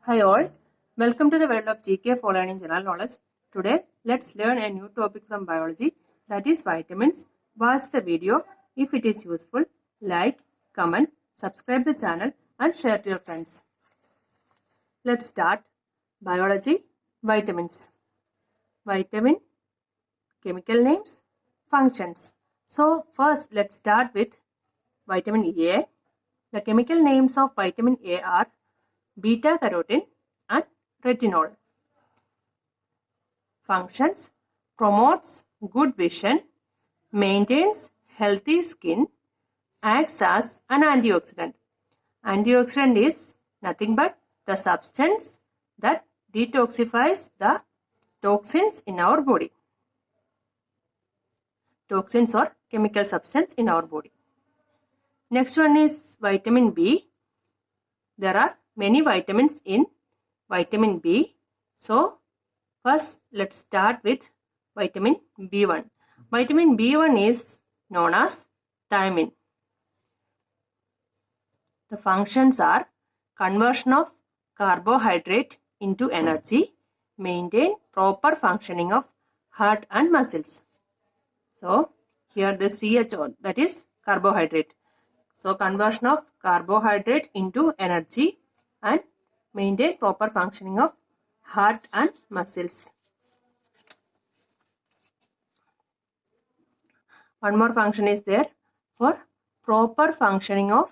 Hi all, welcome to the world of GK for learning general knowledge. Today, let's learn a new topic from biology, that is vitamins. Watch the video. If it is useful, like, comment, subscribe the channel and share to your friends. Let's start. Biology, vitamins. Vitamin, chemical names, functions. So first, let's start with vitamin A. The chemical names of vitamin A are beta-carotene and retinol. Functions: promotes good vision, maintains healthy skin, acts as an antioxidant. Antioxidant is nothing but the substance that detoxifies the toxins in our body. Toxins or chemical substance in our body. Next one is vitamin B. There are many vitamins in vitamin B. So, first let's start with vitamin B1. Vitamin B1 is known as thiamine. The functions are conversion of carbohydrate into energy, maintain proper functioning of heart and muscles. So, here the CHO, that is carbohydrate. So, conversion of carbohydrate into energy and maintain proper functioning of heart and muscles. One more function is there for proper functioning of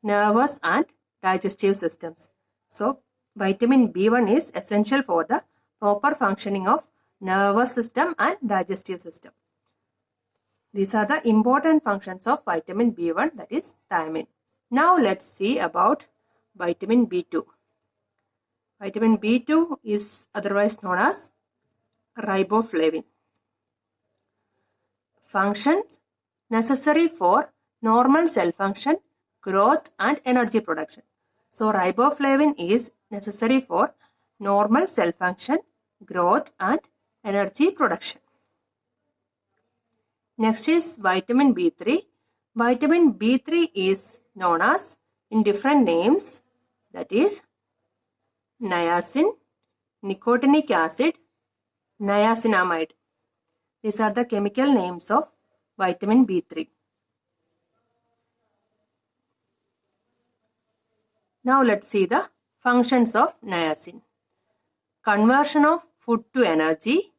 nervous and digestive systems. So, vitamin B1 is essential for the proper functioning of nervous system and digestive system. These are the important functions of vitamin B1, that is thiamine. Now, let's see about vitamin B2. Vitamin B2 is otherwise known as riboflavin. Functions necessary for normal cell function, growth and energy production. So, riboflavin is necessary for normal cell function, growth and energy production. Next is vitamin B3. Vitamin B3 is known as in different names, that is niacin, nicotinic acid, niacinamide. These are the chemical names of vitamin B3. Now let's see the functions of niacin. Conversion of food to energy,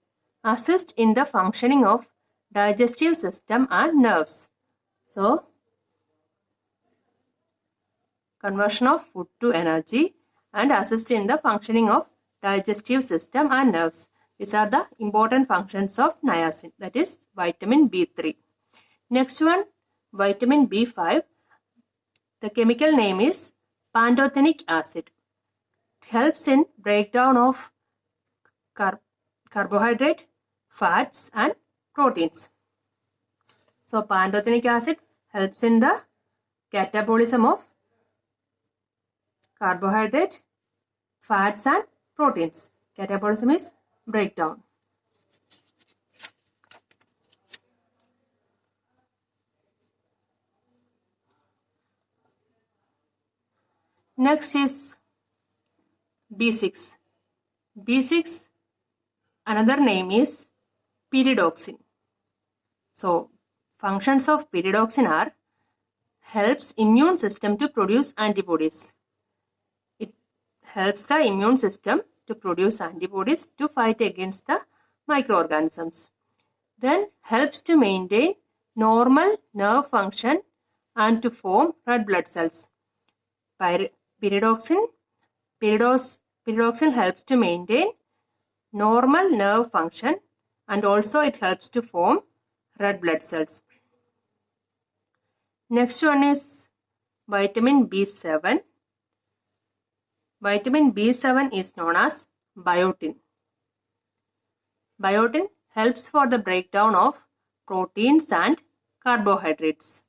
assist in the functioning of digestive system and nerves. So, conversion of food to energy and assist in the functioning of digestive system and nerves. These are the important functions of niacin, that is vitamin B3. Next one, vitamin B5. The chemical name is pantothenic acid. It helps in breakdown of carbohydrate, fats and proteins. So, pantothenic acid helps in the catabolism of carbohydrate, fats and proteins. Catabolism is breakdown. Next is B6. B6, another name is pyridoxine. So, functions of pyridoxine are helps immune system to produce antibodies. It helps the immune system to produce antibodies to fight against the microorganisms. Then helps to maintain normal nerve function and to form red blood cells. Pyridoxine helps to maintain normal nerve function and also it helps to form red blood cells. Next one is vitamin B7. Vitamin B7 is known as biotin. Biotin helps for the breakdown of proteins and carbohydrates.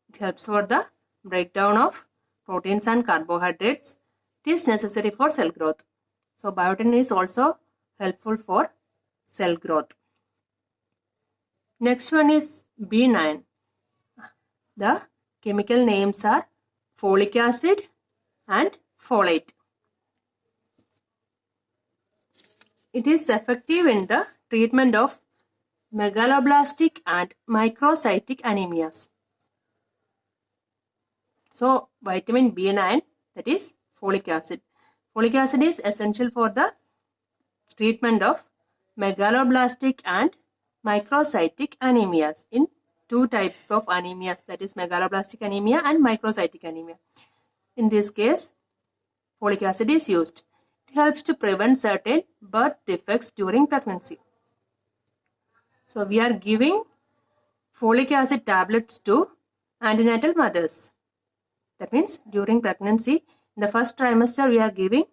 It helps for the breakdown of proteins and carbohydrates. It is necessary for cell growth. So, biotin is also helpful for cell growth. Next one is B9. The chemical names are folic acid and folate. It is effective in the treatment of megaloblastic and microcytic anemias. So vitamin B9, that is folic acid. Folic acid is essential for the treatment of megaloblastic and microcytic anemias in two types of anemias, that is megaloblastic anemia and microcytic anemia. In this case, folic acid is used. It helps to prevent certain birth defects during pregnancy. So we are giving folic acid tablets to antenatal mothers. That means during pregnancy, in the first trimester, we are giving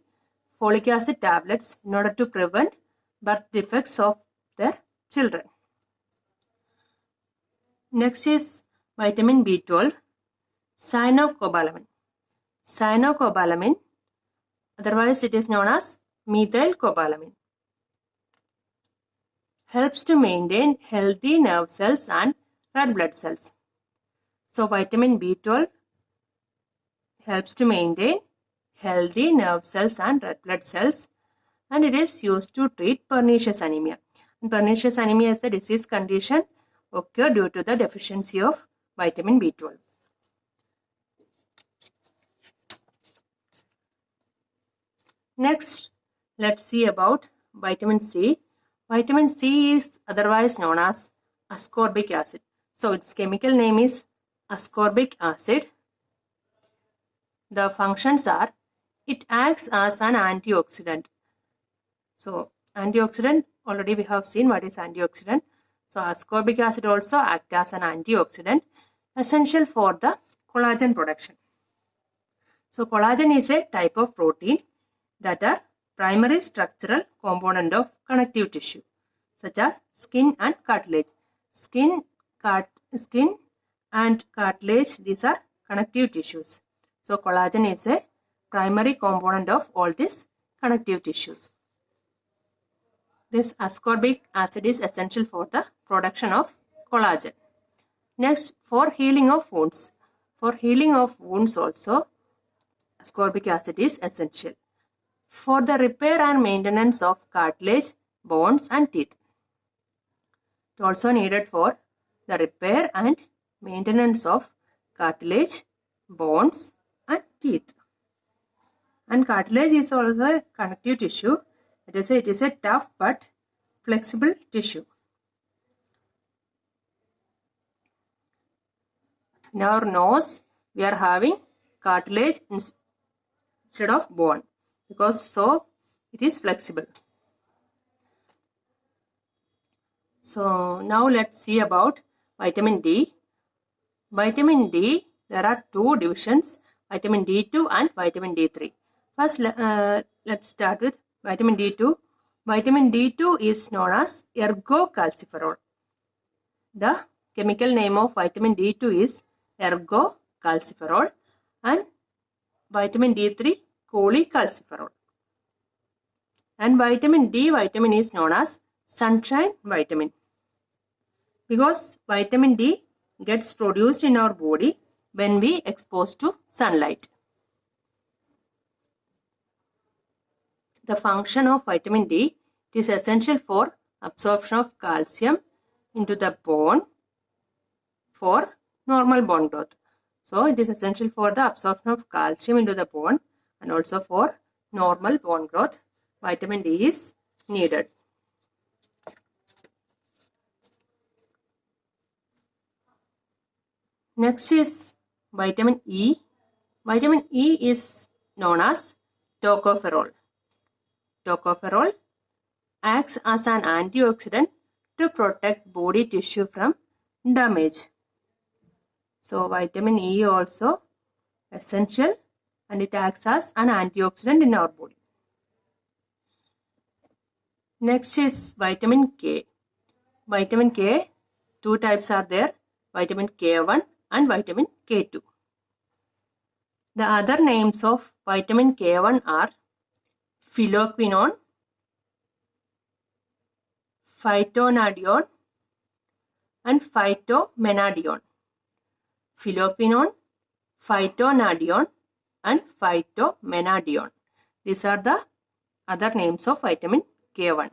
folic acid tablets in order to prevent birth defects of their children. Next is vitamin B12, cyanocobalamin. Cyanocobalamin, otherwise it is known as methylcobalamin, helps to maintain healthy nerve cells and red blood cells. So vitamin B12 helps to maintain healthy nerve cells and red blood cells, and it is used to treat pernicious anemia. And pernicious anemia is the disease condition occur due to the deficiency of vitamin B12. Next, let's see about vitamin C. Vitamin C is otherwise known as ascorbic acid. So its chemical name is ascorbic acid. The functions are, it acts as an antioxidant. So antioxidant, already we have seen what is antioxidant. So ascorbic acid also acts as an antioxidant, essential for the collagen production. So collagen is a type of protein that are primary structural component of connective tissue, such as skin and cartilage. Skin and cartilage, these are connective tissues. So collagen is a primary component of all these connective tissues. This ascorbic acid is essential for the production of collagen. Next, for healing of wounds. For healing of wounds also, ascorbic acid is essential. For the repair and maintenance of cartilage, bones and teeth. It also needed for the repair and maintenance of cartilage, bones and teeth. And cartilage is also a connective tissue. It is a tough but flexible tissue. In our nose, we are having cartilage instead of bone, because so it is flexible. So now let's see about vitamin D. Vitamin D, there are two divisions, vitamin D2 and vitamin D3. First, let's start with vitamin D2. Vitamin D2 is known as ergocalciferol. The chemical name of vitamin D2 is ergocalciferol, and vitamin D3 cholecalciferol. And vitamin D vitamin is known as sunshine vitamin, because vitamin D gets produced in our body when we exposed to sunlight. The function of vitamin D, it is essential for absorption of calcium into the bone for normal bone growth. So it is essential for the absorption of calcium into the bone and also for normal bone growth. Vitamin D is needed. Next is vitamin E. Vitamin E is known as tocopherol. Tocopherol acts as an antioxidant to protect body tissue from damage. So vitamin E also essential, and it acts as an antioxidant in our body. Next is vitamin K. Vitamin K, two types are there, vitamin K1 and vitamin K2. The other names of vitamin K1 are phylloquinone, phytonadione and phytomenadione. Phylloquinone, phytonadione and phytomenadione. These are the other names of vitamin K1.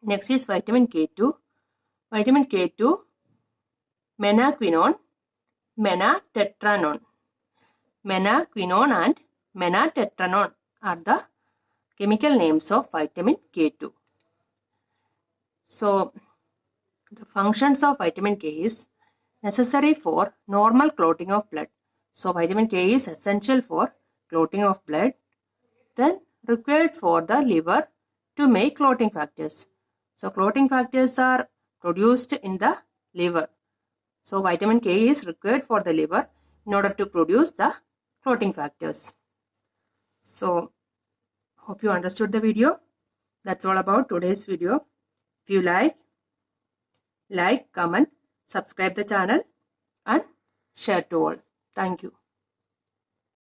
Next is vitamin K2. Vitamin K2, menaquinone, menatetranon. Menaquinone and menatetranon are the chemical names of vitamin K2. So, the functions of vitamin K is necessary for normal clotting of blood. So, vitamin K is essential for clotting of blood. Then, required for the liver to make clotting factors. So, clotting factors are produced in the liver. So, vitamin K is required for the liver in order to produce the clotting factors. So, hope you understood the video. That's all about today's video. If you like, comment, subscribe the channel and share to all. Thank you.